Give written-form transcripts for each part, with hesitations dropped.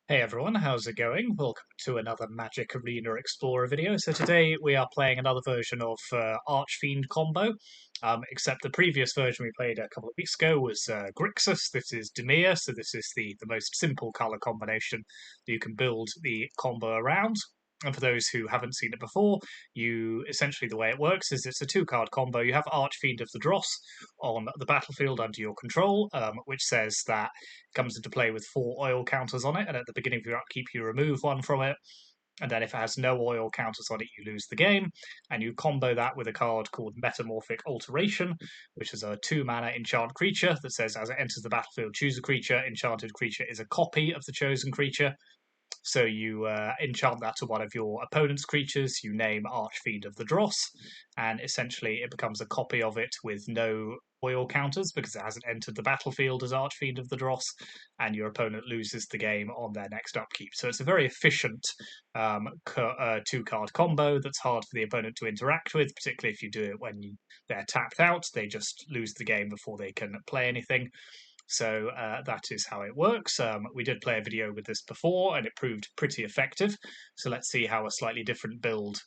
Hey everyone, how's it going? Welcome to another Magic Arena Explorer video. So today we are playing another version of Archfiend combo, except the previous version we played a couple of weeks ago was Grixis. This is Dimir, so this is the most simple color combination that you can build the combo around. And for those who haven't seen it before, essentially the way it works is it's a two-card combo. You have Archfiend of the Dross on the battlefield under your control, which says that comes into play with 4 oil counters on it, and at the beginning of your upkeep, you remove one from it. And then if it has no oil counters on it, you lose the game. And you combo that with a card called Metamorphic Alteration, which is a 2 mana enchant creature that says as it enters the battlefield, choose a creature. Enchanted creature is a copy of the chosen creature. So you enchant that to one of your opponent's creatures, you name Archfiend of the Dross, and essentially it becomes a copy of it with no oil counters because it hasn't entered the battlefield as Archfiend of the Dross, and your opponent loses the game on their next upkeep. So it's a very efficient two-card combo that's hard for the opponent to interact with, particularly if you do it when they're tapped out. They just lose the game before they can play anything. So that is how it works. We did play a video with this before and it proved pretty effective. So let's see how a slightly different build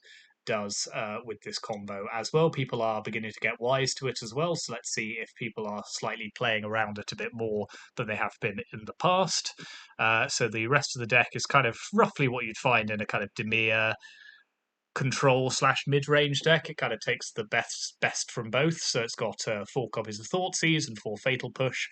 does with this combo as well. People are beginning to get wise to it as well. So let's see if people are slightly playing around it a bit more than they have been in the past. So the rest of the deck is kind of roughly what you'd find in a kind of Dimir control slash mid range deck. It kind of takes the best from both. So it's got 4 copies of Thoughtseize and 4 Fatal Push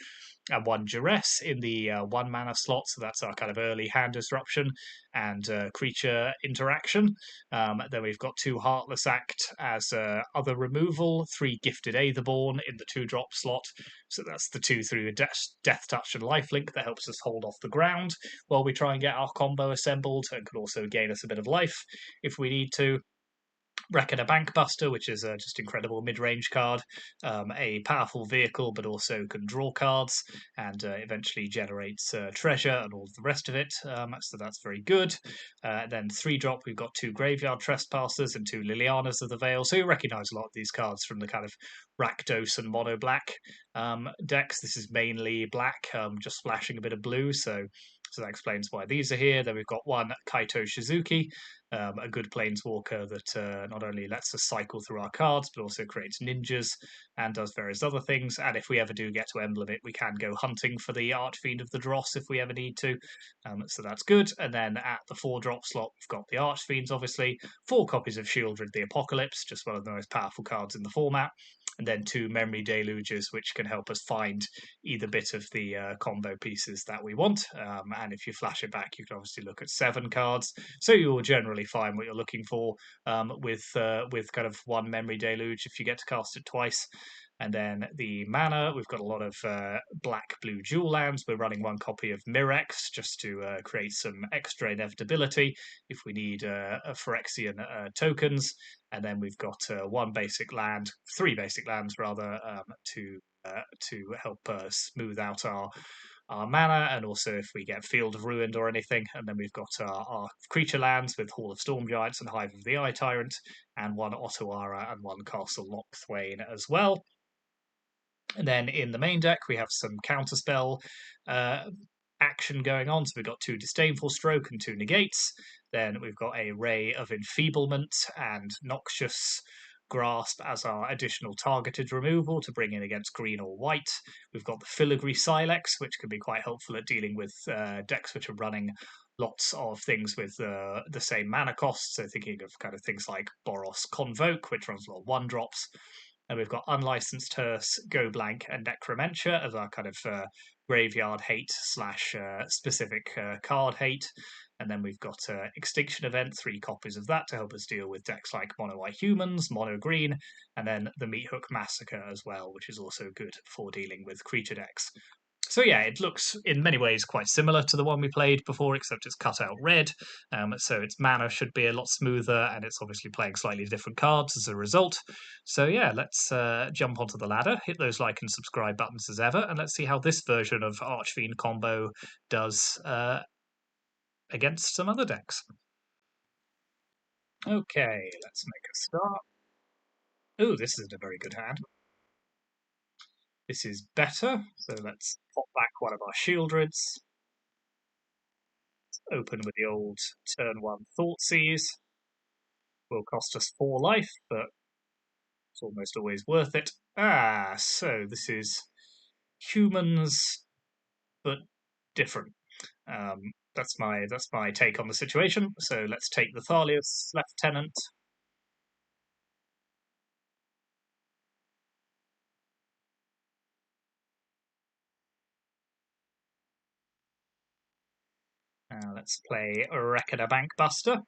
and 1 Duress in the 1 mana slot. So that's our kind of early hand disruption and creature interaction. Then we've got 2 Heartless Act as other removal, 3 Gifted Aetherborn in the 2-drop slot. So that's the 2 through Death Touch and Lifelink that helps us hold off the ground while we try and get our combo assembled, and could also gain us a bit of life if we need to. Reckon a Bankbuster, which is a just incredible mid-range card, a powerful vehicle, but also can draw cards and eventually generates treasure and all of the rest of it. So that's very good. Then 3-drop, we've got 2 Graveyard Trespassers and 2 Lilianas of the Veil. So you recognise a lot of these cards from the kind of Rakdos and Mono Black decks. This is mainly black, just splashing a bit of blue. So that explains why these are here. Then we've got 1 Kaito Shizuki, a good planeswalker that not only lets us cycle through our cards, but also creates ninjas and does various other things. And if we ever do get to emblem it, we can go hunting for the Archfiend of the Dross if we ever need to. So that's good. And then at the 4-drop slot, we've got the Archfiends, obviously. 4 copies of Shieldred the Apocalypse, just one of the most powerful cards in the format. And then 2 Memory Deluges, which can help us find either bit of the combo pieces that we want. And if you flash it back, you can obviously look at 7 cards. So you'll generally find what you're looking for with kind of 1 Memory Deluge if you get to cast it twice. And then the mana, we've got a lot of black-blue dual lands. We're running 1 copy of Mirex just to create some extra inevitability if we need Phyrexian tokens. And then we've got 3 basic lands rather, to help smooth out our mana, and also if we get Field of Ruined or anything. And then we've got our creature lands with Hall of Storm Giants and Hive of the Eye Tyrant, and 1 Otawara and 1 Castle Lochthwain as well. And then in the main deck, we have some counterspell action going on. So we've got 2 Disdainful Stroke and 2 Negates. Then we've got a Ray of Enfeeblement and Noxious Grasp as our additional targeted removal to bring in against green or white. We've got the Filigree Silex, which can be quite helpful at dealing with decks which are running lots of things with the same mana cost. So thinking of kind of things like Boros Convoke, which runs a lot of 1-drops. And we've got Unlicensed Hearse, Go Blank, and Necromentia as our kind of graveyard hate slash specific card hate. And then we've got Extinction Event, 3 copies of that to help us deal with decks like Mono White Humans, Mono Green, and then the Meathook Massacre as well, which is also good for dealing with creature decks. So yeah, it looks in many ways quite similar to the one we played before, except it's cut out red. So its mana should be a lot smoother, and it's obviously playing slightly different cards as a result. So yeah, let's jump onto the ladder, hit those like and subscribe buttons as ever, and let's see how this version of Archfiend combo does against some other decks. Okay, let's make a start. Oh, this isn't a very good hand. This is better, so let's pop back one of our Shieldreds. open with the old turn 1 Thoughtseize. Will cost us 4 life, but it's almost always worth it. So this is humans, but different. That's my take on the situation. So let's take the Thalia's Lieutenant. Let's play Reckoner Bankbuster.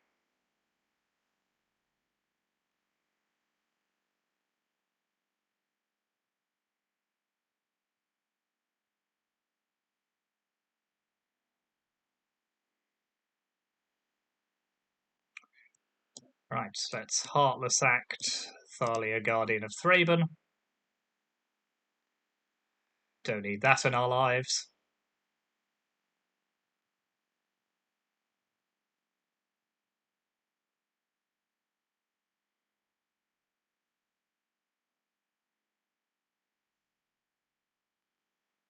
Right, let's Heartless Act Thalia, Guardian of Thraben. Don't need that in our lives.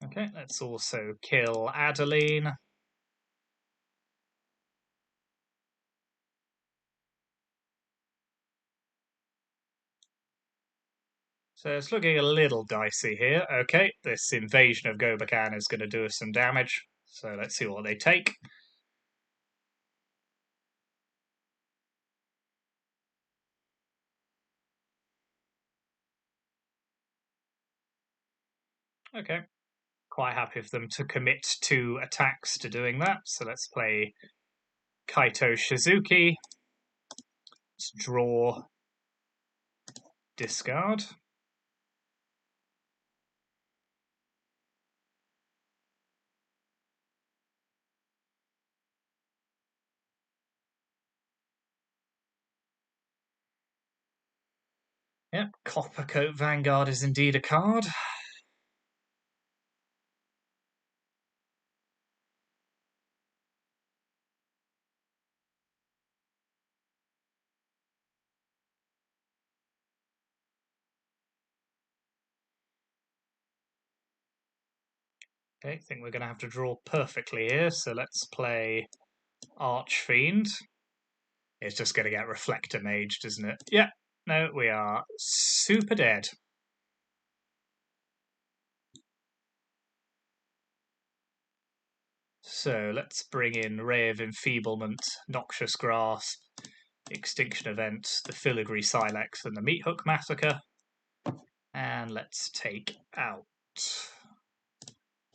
Okay, let's also kill Adeline. So it's looking a little dicey here. Okay, this invasion of Gobakan is going to do us some damage. So let's see what they take. Okay, quite happy for them to commit 2 attacks to doing that. So let's play Kaito Shizuki. Let's draw, discard. Yep, Coppercoat Vanguard is indeed a card. Okay, I think we're going to have to draw perfectly here, so let's play Archfiend. It's just going to get Reflector Maged, isn't it? Yeah, no, we are super dead. So let's bring in Ray of Enfeeblement, Noxious Grasp, Extinction Event, the Filigree Silex, and the Meathook Massacre. And let's take out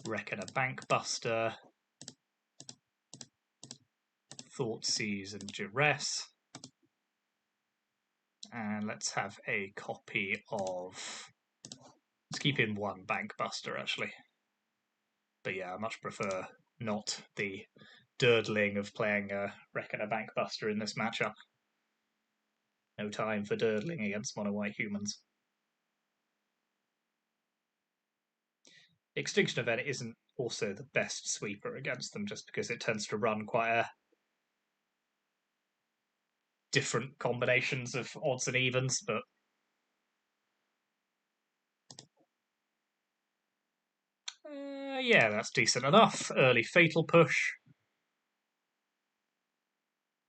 Reckoner Bankbuster, Thoughtseize, and Duress. And let's have a copy of... Let's keep in 1 Bankbuster, actually. But yeah, I much prefer not the durdling of playing a Reckoner Bankbuster in this matchup. No time for durdling against mono white humans. Extinction Event isn't also the best sweeper against them, just because it tends to run quite a different combinations of odds and evens, but yeah, that's decent enough. Early Fatal Push.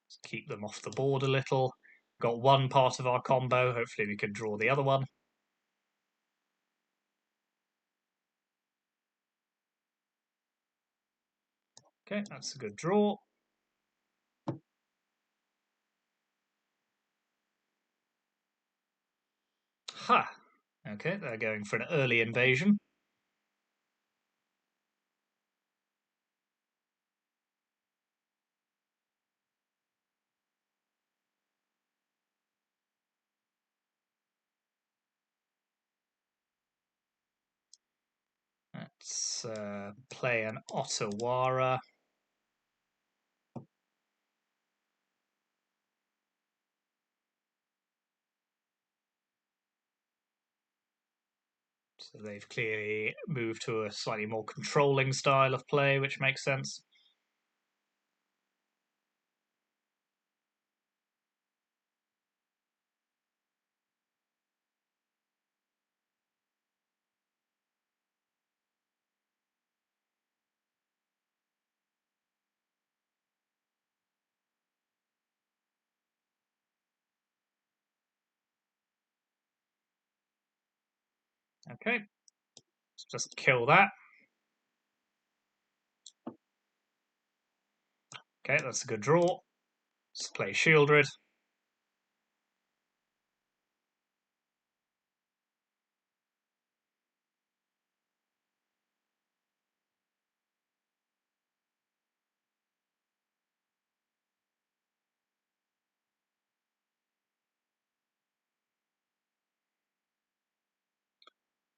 Let's keep them off the board a little. Got 1 part of our combo. Hopefully we can draw the other one. Okay, that's a good draw. Ha! Okay, they're going for an early invasion. Let's play an Ottawara. So they've clearly moved to a slightly more controlling style of play, which makes sense. Okay, let's just kill that. Okay, that's a good draw. Let's play Shieldred.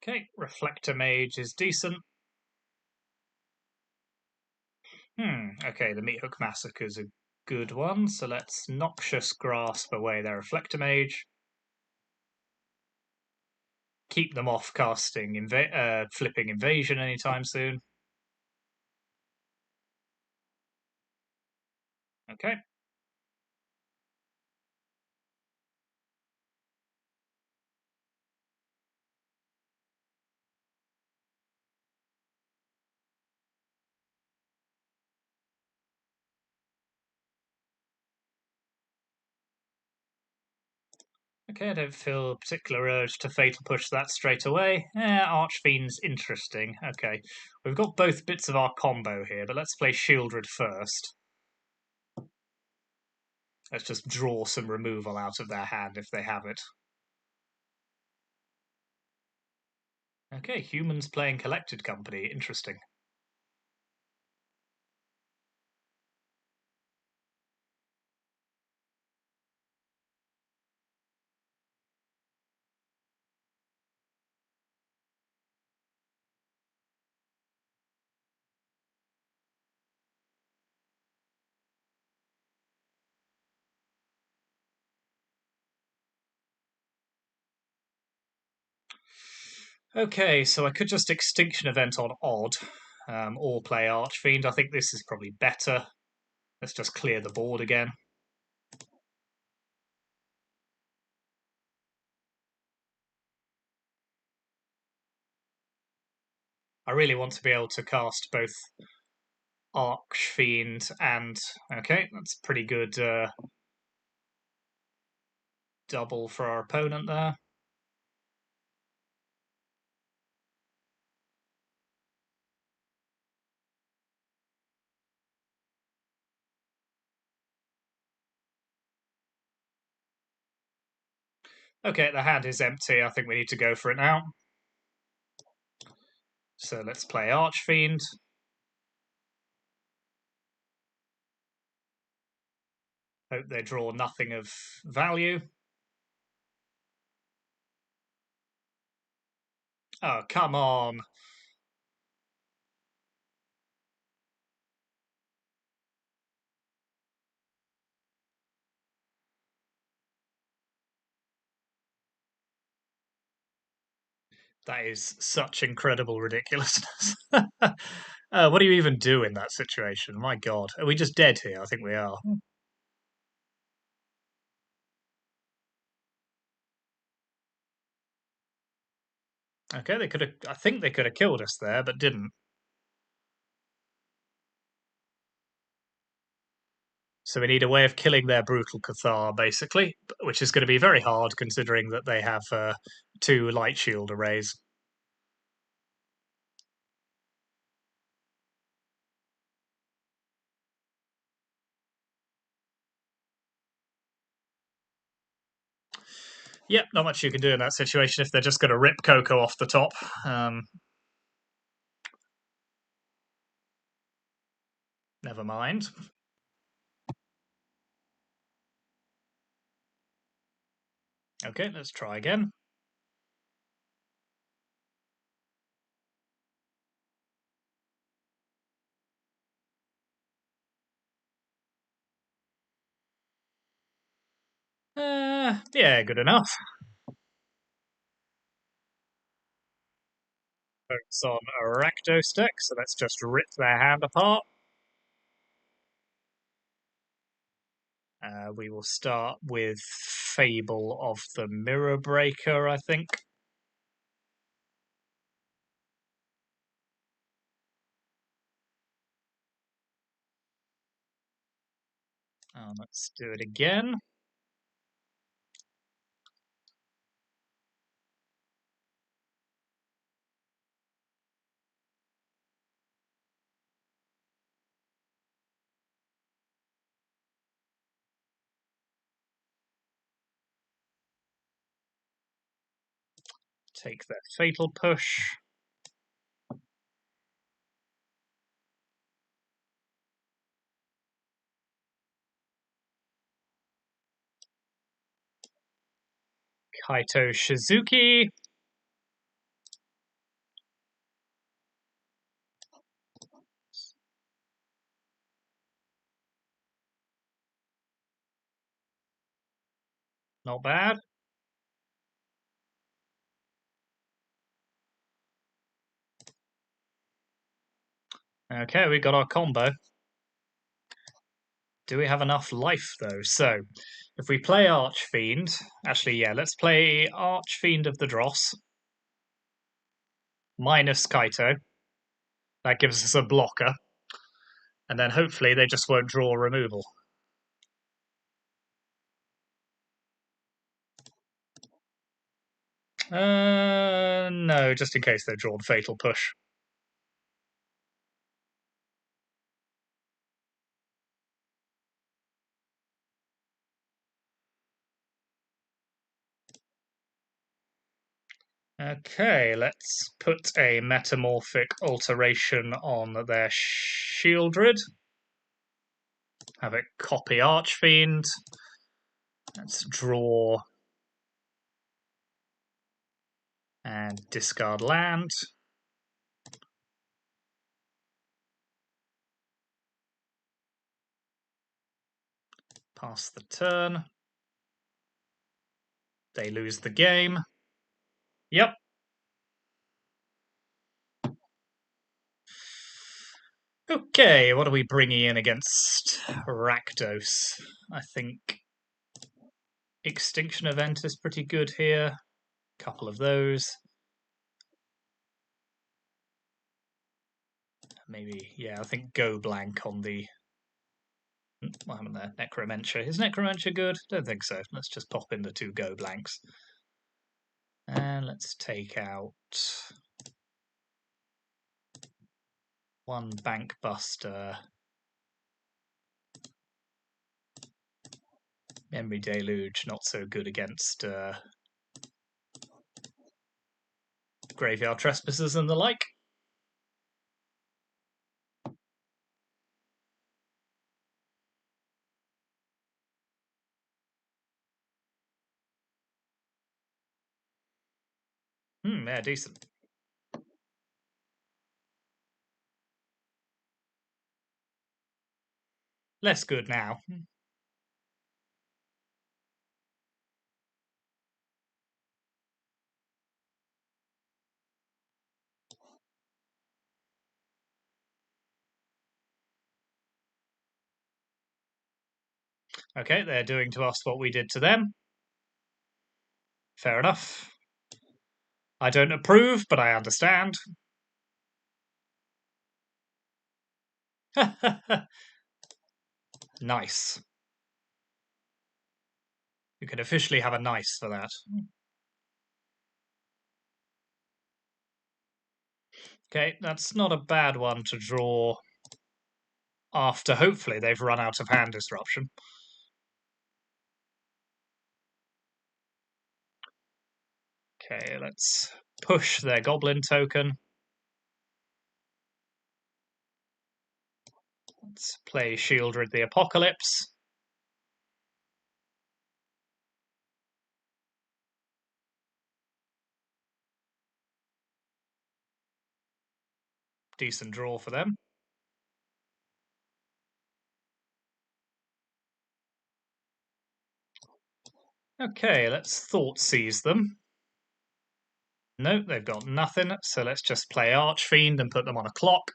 Okay, Reflector Mage is decent. Okay, the Meat Hook Massacre is a good one, so let's Noxious Grasp away their Reflector Mage. Keep them off casting flipping Invasion anytime soon. Okay. Okay, I don't feel a particular urge to Fatal Push that straight away. Archfiend's interesting. Okay, we've got both bits of our combo here, but let's play Shieldred first. Let's just draw some removal out of their hand if they have it. Okay, humans playing Collected Company. Interesting. Okay, so I could just Extinction Event on Odd, or play Archfiend. I think this is probably better. Let's just clear the board again. I really want to be able to cast both Archfiend and... Okay, that's pretty good double for our opponent there. Okay, the hand is empty. I think we need to go for it now. So let's play Archfiend. Hope they draw nothing of value. Oh, come on. That is such incredible ridiculousness. What do you even do in that situation? My God. Are we just dead here? I think we are. Okay, they could have. I think they could have killed us there, but didn't. So we need a way of killing their brutal Cathar, basically, which is going to be very hard considering that they have two light shield arrays. Yep, not much you can do in that situation if they're just going to rip Coco off the top. Never mind. Okay, let's try again. Yeah, good enough. Focus on a Rakdos deck, so let's just rip their hand apart. We will start with Fable of the Mirror Breaker, I think. Let's do it again. Take their fatal push. Kaito Shizuki. Not bad. Okay, we got our combo. Do we have enough life, though? So, if we play Archfiend... Actually, yeah, let's play Archfiend of the Dross. Minus Kaito. That gives us a blocker. And then hopefully they just won't draw removal. No, just in case they've drawn Fatal Push. Okay, let's put a Metamorphic Alteration on their Shieldred. Have it copy Archfiend. Let's draw and discard land. Pass the turn. They lose the game. Yep. Okay, what are we bringing in against Rakdos? I think Extinction Event is pretty good here. Couple of those. Maybe, yeah, I think go blank on the... What happened there? Necromancer. Is Necromancer good? Don't think so. Let's just pop in the 2 go blanks. And let's take out 1 Bank Buster. Memory Deluge, not so good against Graveyard Trespassers and the like. Yeah, decent. Less good now. Okay, they're doing to us what we did to them. Fair enough. I don't approve, but I understand. Nice. You can officially have a nice for that. Okay, that's not a bad one to draw after hopefully they've run out of hand disruption. Okay, let's push their goblin token. Let's play Shieldred the Apocalypse. Decent draw for them. Okay, let's Thought Seize them. Nope, they've got nothing, so let's just play Archfiend and put them on a clock.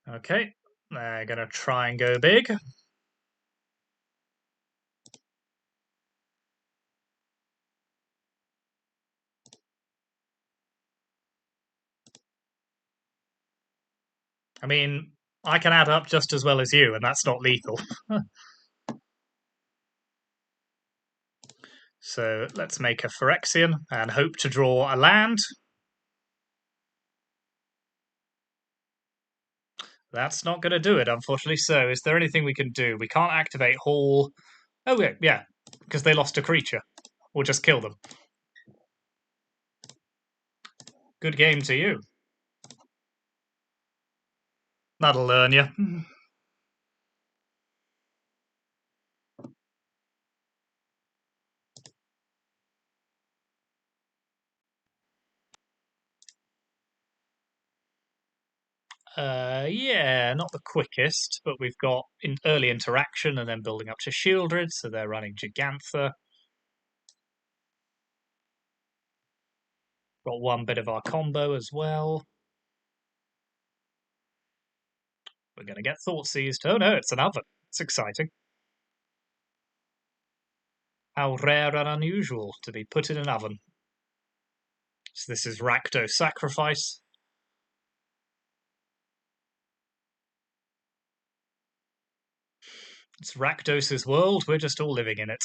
Okay, they're going to try and go big. I mean, I can add up just as well as you, and that's not lethal. So let's make a Phyrexian and hope to draw a land. That's not going to do it, unfortunately. So is there anything we can do? We can't activate Hall. Oh, yeah, because they lost a creature. We'll just kill them. Good game to you. That'll learn you. Yeah, not the quickest, but we've got early interaction and then building up to Shieldred, so they're running Gigantha. Got one bit of our combo as well. We're going to get Thought Seized. Oh no, it's an oven. It's exciting. How rare and unusual to be put in an oven. So this is Rakdos Sacrifice. It's Rakdos' world. We're just all living in it.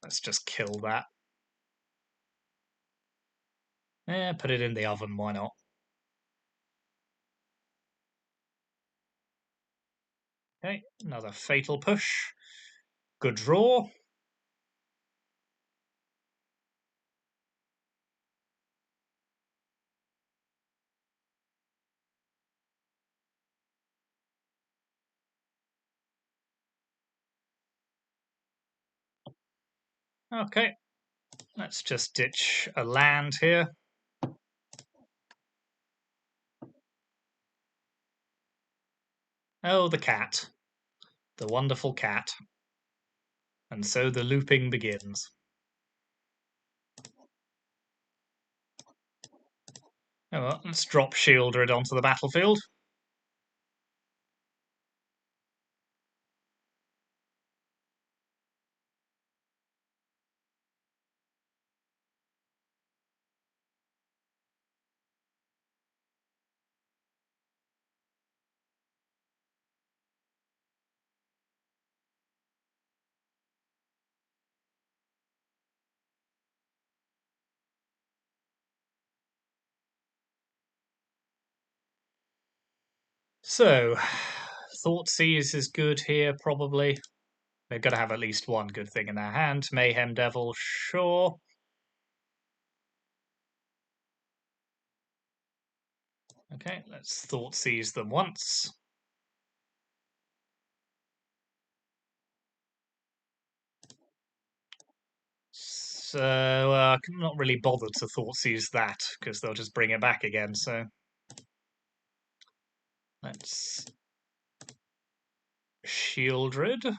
Let's just kill that. Yeah, put it in the oven. Why not? Okay, another Fatal Push. Good draw. Okay, let's just ditch a land here. Oh, the cat. The wonderful cat. And so the looping begins. Oh, well, let's drop Shieldred onto the battlefield. So, Thoughtseize is good here, probably. They've got to have at least one good thing in their hand. Mayhem Devil, sure. Okay, let's Thoughtseize them once. So, I'm not really bothered to Thoughtseize that, because they'll just bring it back again, so... Let's... Shieldred.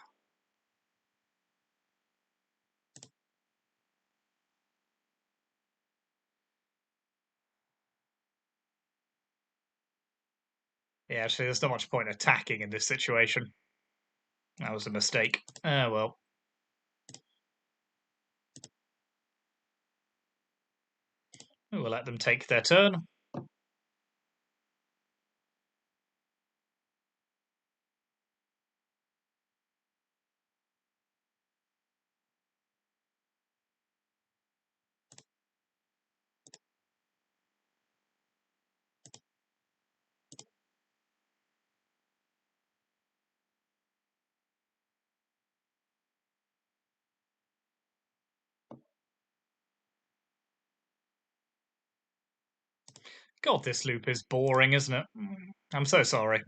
Yeah, actually, there's not much point attacking in this situation. That was a mistake. Oh, well. We'll let them take their turn. God, this loop is boring, isn't it? I'm so sorry.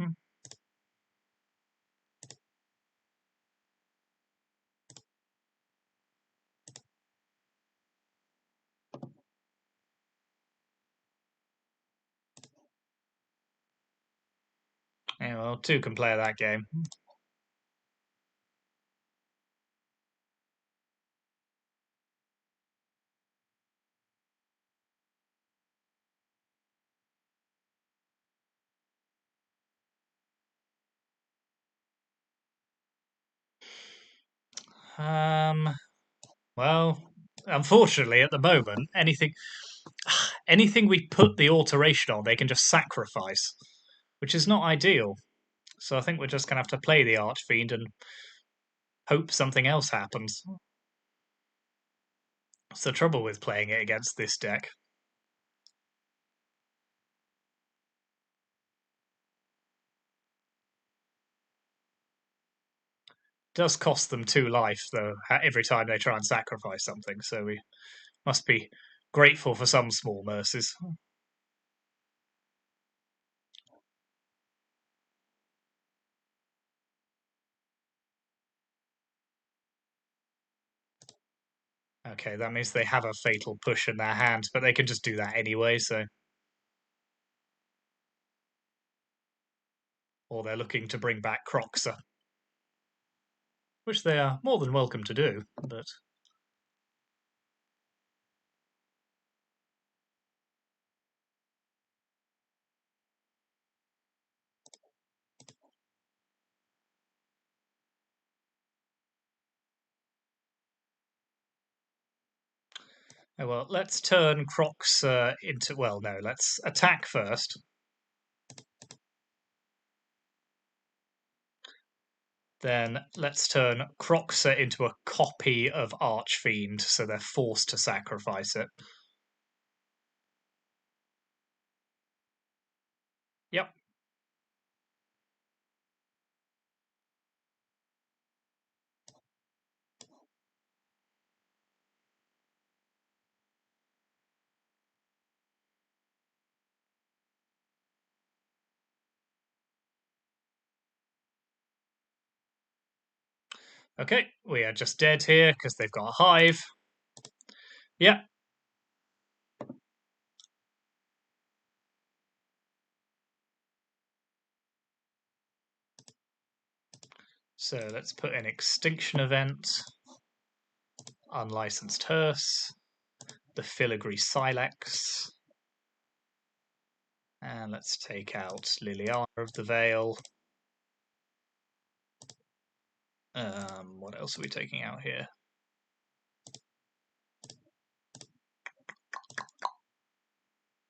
Yeah, well, two can play that game. Well, unfortunately, at the moment, anything we put the alteration on, they can just sacrifice, which is not ideal. So I think we're just going to have to play the Archfiend and hope something else happens. That's the trouble with playing it against this deck. It does cost them 2 life, though, every time they try and sacrifice something, so we must be grateful for some small mercies. Okay, that means they have a fatal push in their hand, but they can just do that anyway, so... Or they're looking to bring back Croxer, which they are more than welcome to do, but... Oh, well, let's turn Croxer into... Well, no, let's attack first. Then let's turn Croxer into a copy of Archfiend, so they're forced to sacrifice it. Yep. Okay, we are just dead here because they've got a hive. Yep. So let's put an extinction event, unlicensed hearse, the filigree silex, and let's take out Liliana of the Veil. What else are we taking out here?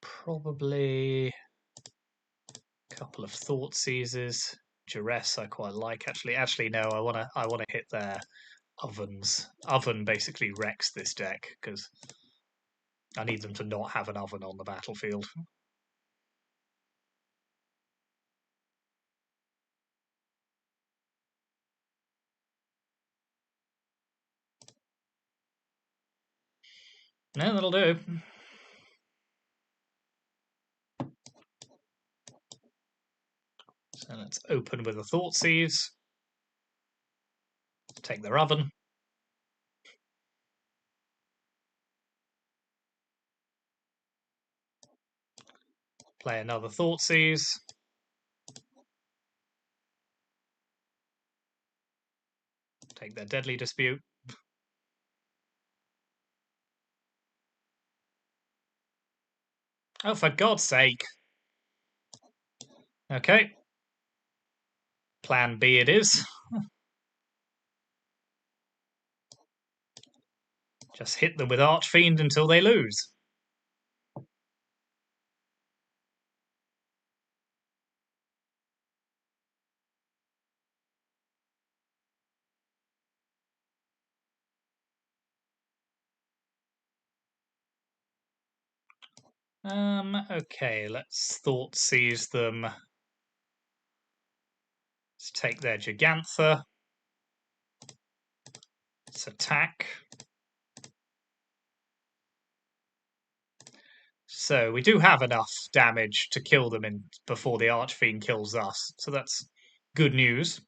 Probably a couple of Thought Seizes. Duress I quite like actually. Actually, no, I wanna hit their ovens. Oven basically wrecks this deck because I need them to not have an oven on the battlefield. No, that'll do. So let's open with a Thoughtseize. Take their oven. Play another Thoughtseize. Take their Deadly Dispute. Oh, for God's sake. Okay. Plan B it is. Just hit them with Archfiend until they lose. Okay, let's Thoughtseize them. Let's take their Gigantha. Let's attack. So we do have enough damage to kill them before the Archfiend kills us. So that's good news.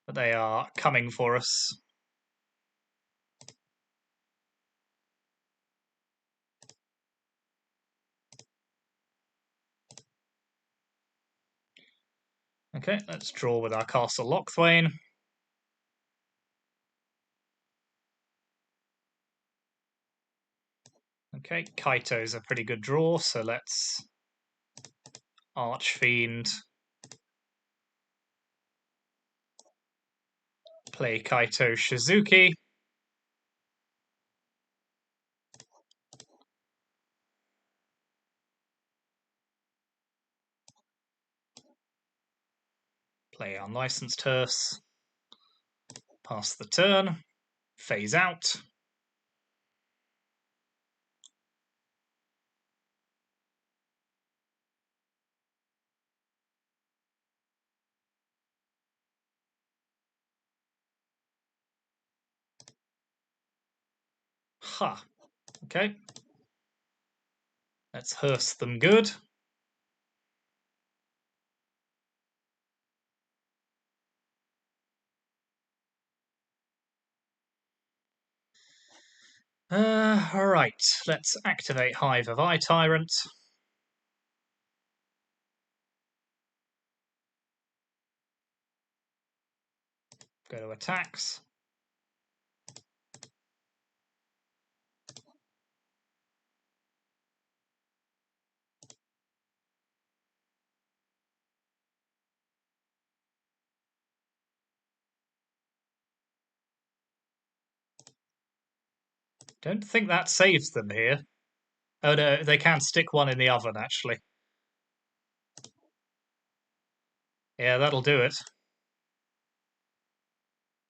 But they are coming for us. Okay, let's draw with our Castle Lochthwain. Okay, Kaito's a pretty good draw, so let's Archfiend. Play Kaito Shizuki. Play Unlicensed Hearse. Pass the turn. Phase out. Ha. Okay. Let's hearse them good. Alright, let's activate Hive of Eye Tyrant. Go to attacks. Don't think that saves them here. Oh no, they can stick one in the oven, actually. Yeah, that'll do it.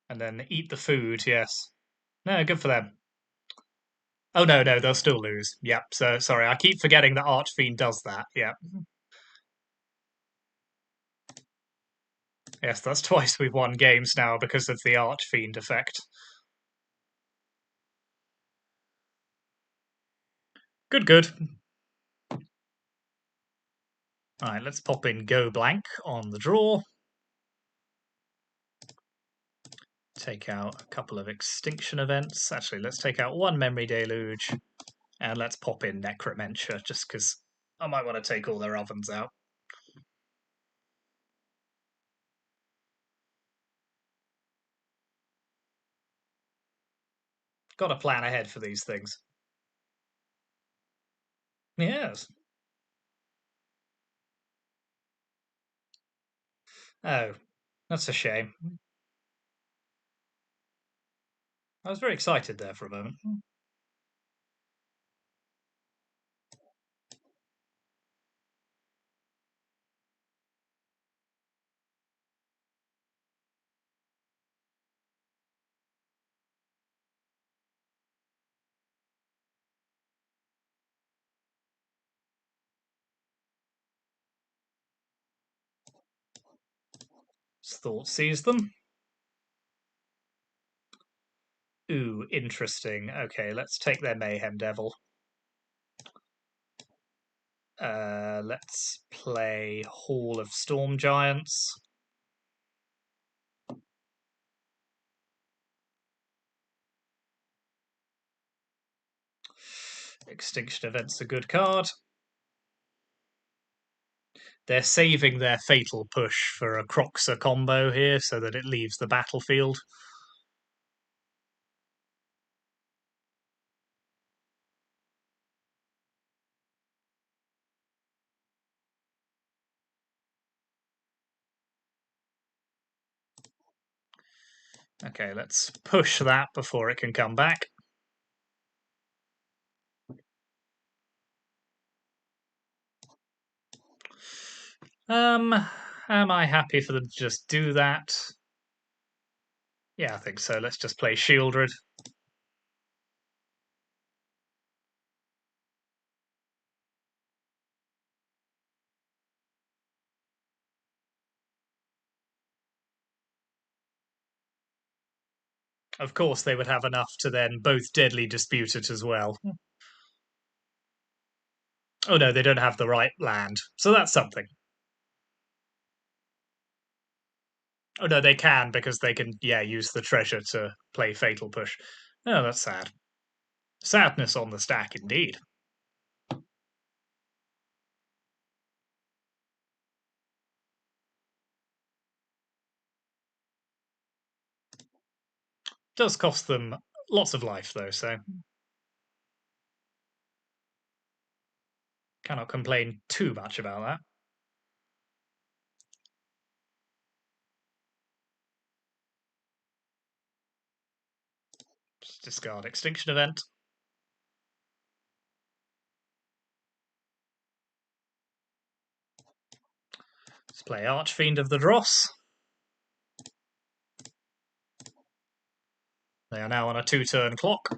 And then eat the food, yes. No, good for them. Oh no, they'll still lose. Yep, so sorry, I keep forgetting that Archfiend does that. Yep. Yes, that's twice we've won games now because of the Archfiend effect. Good. Alright, let's pop in Go Blank on the draw. Take out a couple of extinction events. Actually, let's take out one Memory Deluge. And let's pop in Necromentia, just because I might want to take all their ovens out. Got to plan ahead for these things. Yes. Oh, that's a shame. I was very excited there for a moment. Thought sees them. Ooh, interesting. Okay, let's take their Mayhem Devil. Let's play Hall of Storm Giants. Extinction Event's a good card. They're saving their Fatal Push for a Croxer combo here so that it leaves the battlefield. Okay, let's push that before it can come back. Am I happy for them to just do that? Yeah, I think so. Let's just play Shieldred. Of course, they would have enough to then both Deadly Dispute it as well. Oh no, they don't have the right land. So that's something. Oh no, they can because they can, yeah, use the treasure to play Fatal Push. Oh, that's sad. Sadness on the stack, indeed. Does cost them lots of life, though, so cannot complain too much about that. discard Extinction Event. Let's play Archfiend of the Dross. They are now on a 2-turn clock.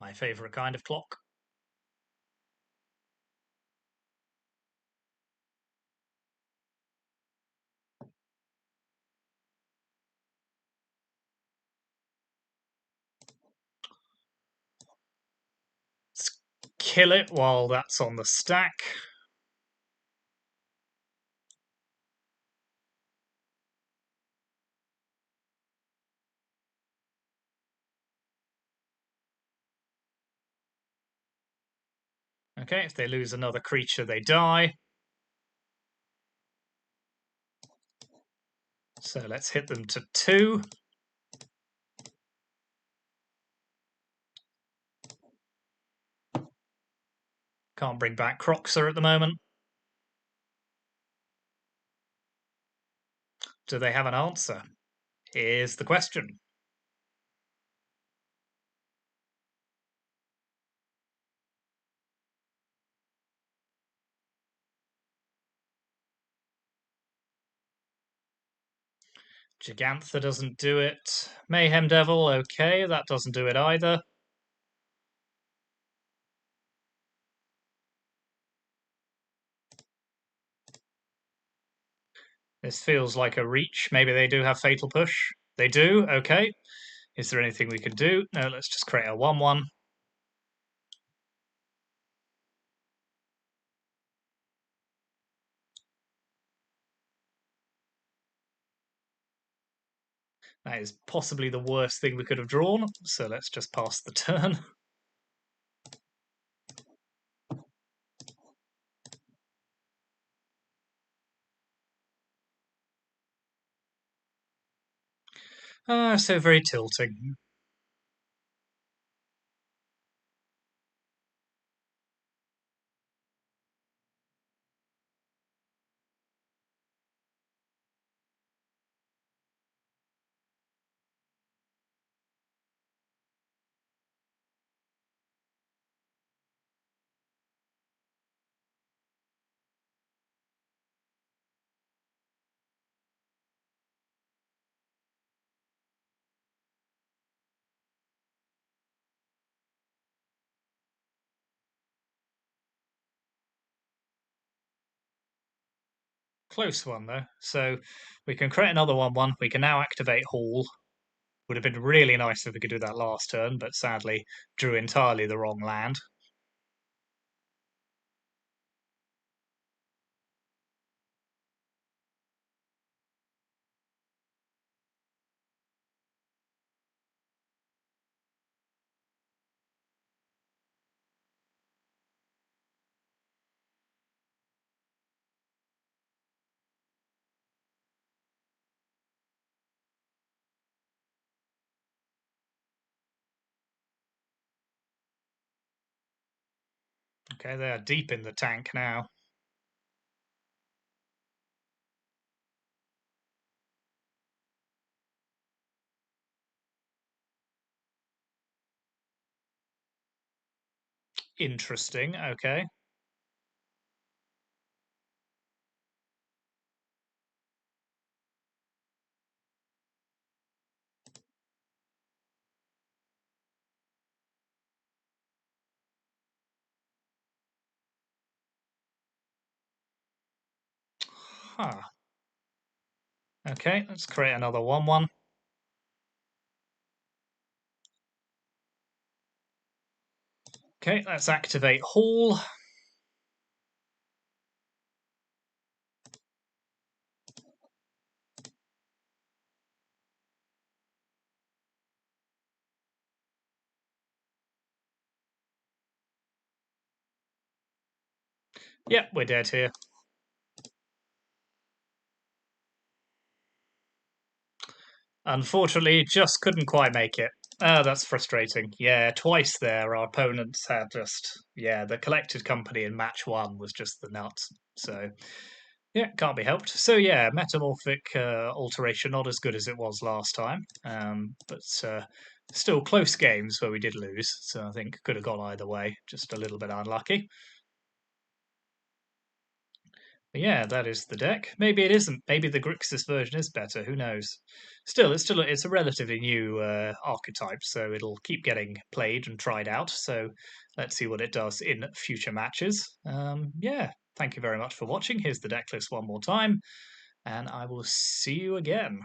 My favourite kind of clock. Let's kill it while that's on the stack. Okay, if they lose another creature, they die. So let's hit them to 2. Can't bring back Croxer at the moment. Do they have an answer? Here's the question. Gigantha doesn't do it. Mayhem Devil, okay, that doesn't do it either. This feels like a reach. Maybe they do have Fatal Push. They do, okay. Is there anything we can do? No, let's just create a 1-1. That is possibly the worst thing we could have drawn, so let's just pass the turn. So very tilting. Close one, though. So we can create another 1-1. We can now activate Hall. Would have been really nice if we could do that last turn, but sadly drew entirely the wrong land. Okay, they are deep in the tank now. Interesting, okay. Huh. Okay, let's create another 1-1. Okay, let's activate Hall. Yep, we're dead here. Unfortunately, just couldn't quite make it. That's frustrating. Yeah, twice there, our opponents had the collected company in match one was just the nuts. So, yeah, can't be helped. So, yeah, Metamorphic Alteration, not as good as it was last time, but still close games where we did lose. So, I think could have gone either way, just a little bit unlucky. But yeah, that is the deck. Maybe it isn't. Maybe the Grixis version is better. Who knows? It's a relatively new archetype, so it'll keep getting played and tried out. So let's see what it does in future matches. Yeah, thank you very much for watching. Here's the deck list one more time, and I will see you again.